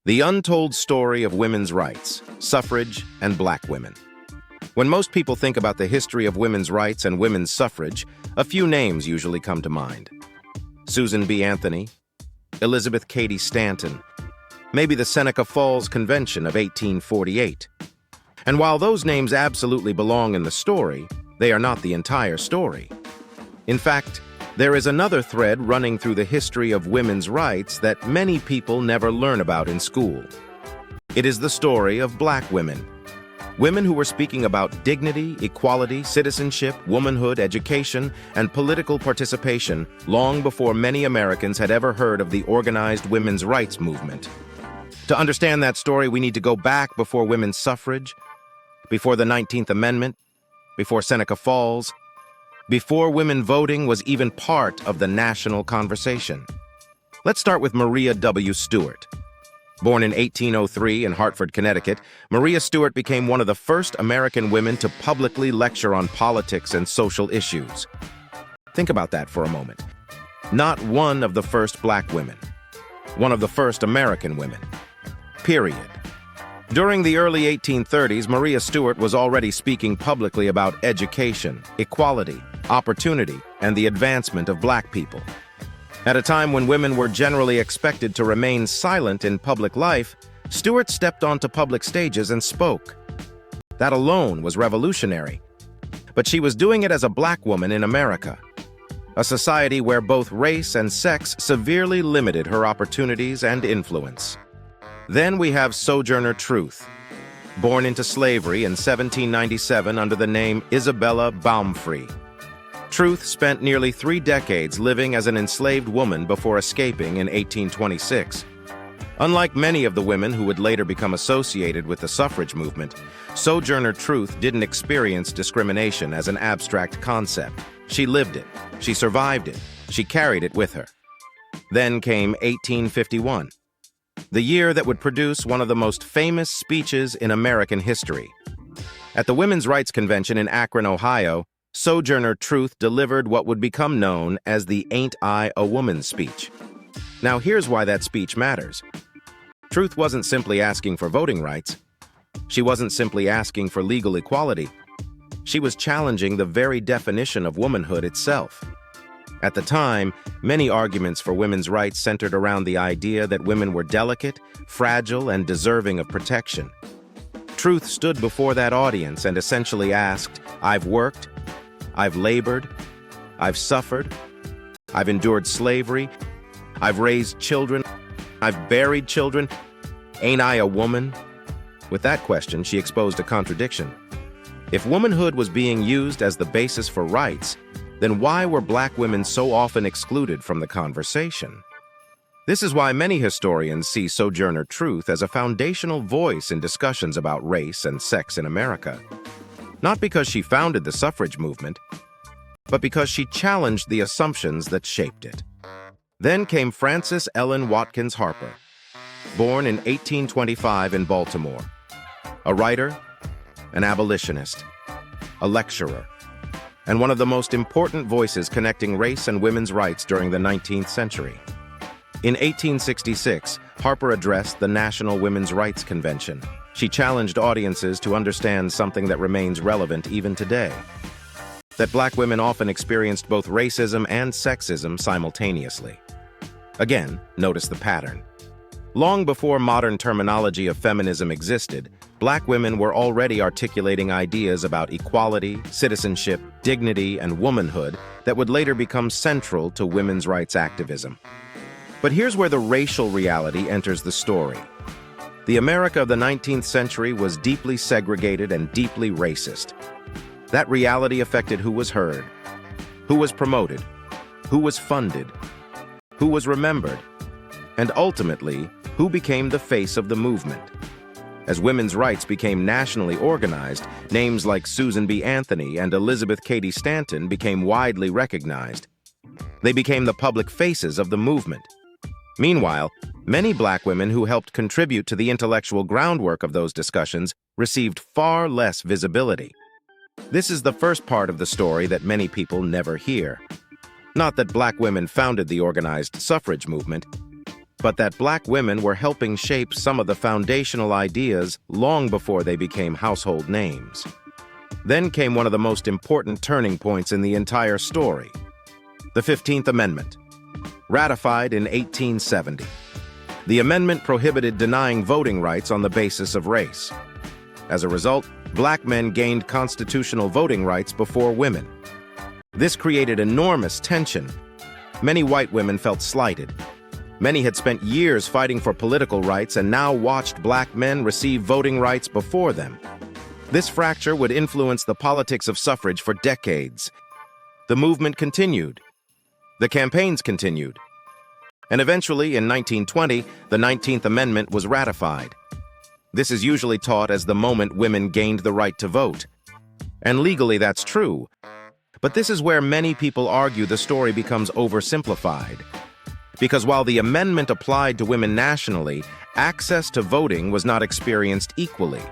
The untold story of women's rights, suffrage, and black women. When most people think about the history of women's rights and women's suffrage, a few names usually come to mind. Susan B. Anthony, Elizabeth Cady Stanton, maybe the Seneca Falls Convention of 1848. And while those names absolutely belong in the story, they are not the entire story. In fact, there is another thread running through the history of women's rights that many people never learn about in school. It is the story of black women. Women who were speaking about dignity, equality, citizenship, womanhood, education, and political participation long before many Americans had ever heard of the organized women's rights movement. To understand that story, we need to go back before women's suffrage, before the 19th Amendment, before Seneca Falls, before women voting was even part of the national conversation. Let's start with Maria W. Stewart. Born in 1803 in Hartford, Connecticut, Maria Stewart became one of the first American women to publicly lecture on politics and social issues. Think about that for a moment. Not one of the first black women. One of the first American women. Period. During the early 1830s, Maria Stewart was already speaking publicly about education, equality, opportunity, and the advancement of black people. At a time when women were generally expected to remain silent in public life, Stewart stepped onto public stages and spoke. That alone was revolutionary. But she was doing it as a black woman in America, a society where both race and sex severely limited her opportunities and influence. Then we have Sojourner Truth, born into slavery in 1797 under the name Isabella Baumfree. Truth spent nearly 3 decades living as an enslaved woman before escaping in 1826. Unlike many of the women who would later become associated with the suffrage movement, Sojourner Truth didn't experience discrimination as an abstract concept. She lived it, she survived it, she carried it with her. Then came 1851. The year that would produce one of the most famous speeches in American history. At the Women's Rights Convention in Akron, Ohio, Sojourner Truth delivered what would become known as the "Ain't I a Woman" speech. Now here's why that speech matters. Truth wasn't simply asking for voting rights. She wasn't simply asking for legal equality. She was challenging the very definition of womanhood itself. At the time, many arguments for women's rights centered around the idea that women were delicate, fragile, and deserving of protection. Truth stood before that audience and essentially asked, "I've worked, I've labored, I've suffered, I've endured slavery, I've raised children, I've buried children. Ain't I a woman?" With that question, she exposed a contradiction. If womanhood was being used as the basis for rights, then why were black women so often excluded from the conversation? This is why many historians see Sojourner Truth as a foundational voice in discussions about race and sex in America. Not because she founded the suffrage movement, but because she challenged the assumptions that shaped it. Then came Frances Ellen Watkins Harper, born in 1825 in Baltimore. A writer, an abolitionist, a lecturer, and one of the most important voices connecting race and women's rights during the 19th century. In 1866, Harper addressed the National Women's Rights Convention. She challenged audiences to understand something that remains relevant even today: that black women often experienced both racism and sexism simultaneously. Again, notice the pattern. Long before modern terminology of feminism existed, black women were already articulating ideas about equality, citizenship, dignity, and womanhood that would later become central to women's rights activism. But here's where the racial reality enters the story. The America of the 19th century was deeply segregated and deeply racist. That reality affected who was heard, who was promoted, who was funded, who was remembered, and ultimately, who became the face of the movement. As women's rights became nationally organized, names like Susan B. Anthony and Elizabeth Cady Stanton became widely recognized. They became the public faces of the movement. Meanwhile, many black women who helped contribute to the intellectual groundwork of those discussions received far less visibility. This is the first part of the story that many people never hear. Not that black women founded the organized suffrage movement, but that black women were helping shape some of the foundational ideas long before they became household names. Then came one of the most important turning points in the entire story: the 15th Amendment, ratified in 1870. The amendment prohibited denying voting rights on the basis of race. As a result, black men gained constitutional voting rights before women. This created enormous tension. Many white women felt slighted. Many had spent years fighting for political rights and now watched black men receive voting rights before them. This fracture would influence the politics of suffrage for decades. The movement continued. The campaigns continued. And eventually, in 1920, the 19th Amendment was ratified. This is usually taught as the moment women gained the right to vote. And legally, that's true. But this is where many people argue the story becomes oversimplified. Because while the amendment applied to women nationally, access to voting was not experienced equally.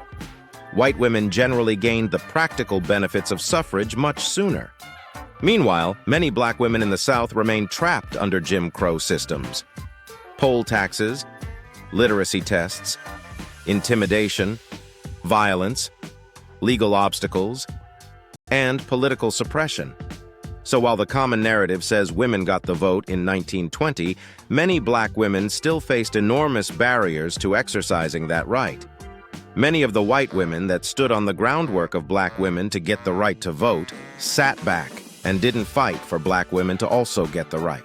White women generally gained the practical benefits of suffrage much sooner. Meanwhile, many black women in the South remained trapped under Jim Crow systems. Poll taxes, literacy tests, intimidation, violence, legal obstacles, and political suppression. So while the common narrative says women got the vote in 1920, many black women still faced enormous barriers to exercising that right. Many of the white women that stood on the groundwork of black women to get the right to vote sat back and didn't fight for black women to also get the right,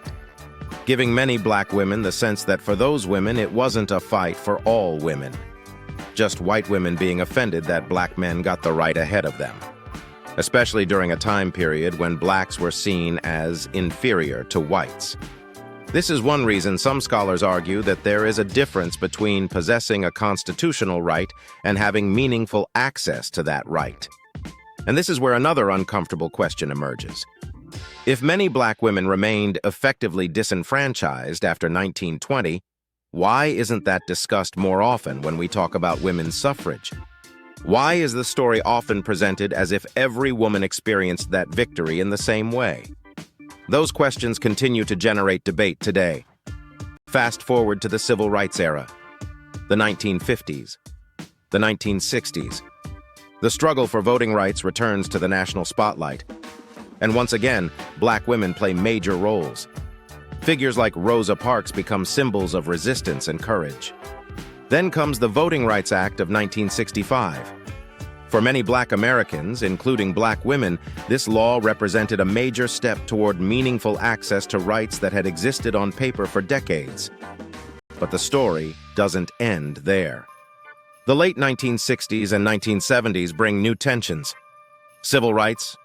giving many black women the sense that for those women it wasn't a fight for all women, just white women being offended that black men got the right ahead of them, especially during a time period when blacks were seen as inferior to whites. This is one reason some scholars argue that there is a difference between possessing a constitutional right and having meaningful access to that right. And this is where another uncomfortable question emerges. If many black women remained effectively disenfranchised after 1920, why isn't that discussed more often when we talk about women's suffrage? Why is the story often presented as if every woman experienced that victory in the same way? Those questions continue to generate debate today. Fast forward to the Civil Rights era, the 1950s, the 1960s. The struggle for voting rights returns to the national spotlight. And once again, black women play major roles. Figures like Rosa Parks become symbols of resistance and courage. Then comes the Voting Rights Act of 1965. For many black Americans, including black women, this law represented a major step toward meaningful access to rights that had existed on paper for decades. But the story doesn't end there. The late 1960s and 1970s bring new tensions. Civil rights,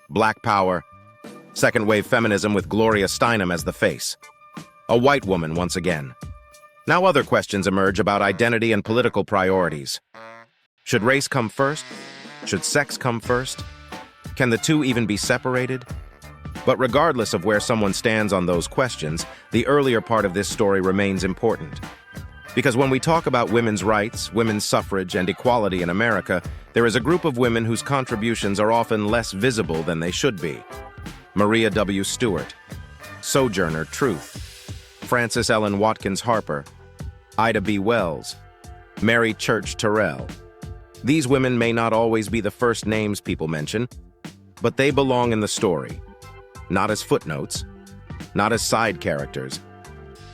black power, second-wave feminism with Gloria Steinem as the face. A white woman once again. Now other questions emerge about identity and political priorities. Should race come first? Should sex come first? Can the two even be separated? But regardless of where someone stands on those questions, the earlier part of this story remains important. Because when we talk about women's rights, women's suffrage, and equality in America, there is a group of women whose contributions are often less visible than they should be. Maria W. Stewart, Sojourner Truth, Frances Ellen Watkins Harper, Ida B. Wells, Mary Church Terrell. These women may not always be the first names people mention, but they belong in the story, not as footnotes, not as side characters,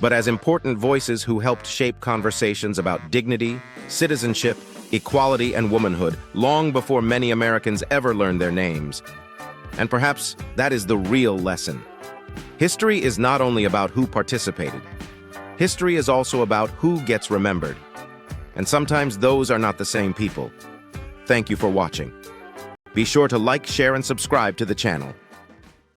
but as important voices who helped shape conversations about dignity, citizenship, equality, and womanhood long before many Americans ever learned their names. And perhaps that is the real lesson. History is not only about who participated. History is also about who gets remembered. And sometimes those are not the same people. Thank you for watching. Be sure to like, share, and subscribe to the channel.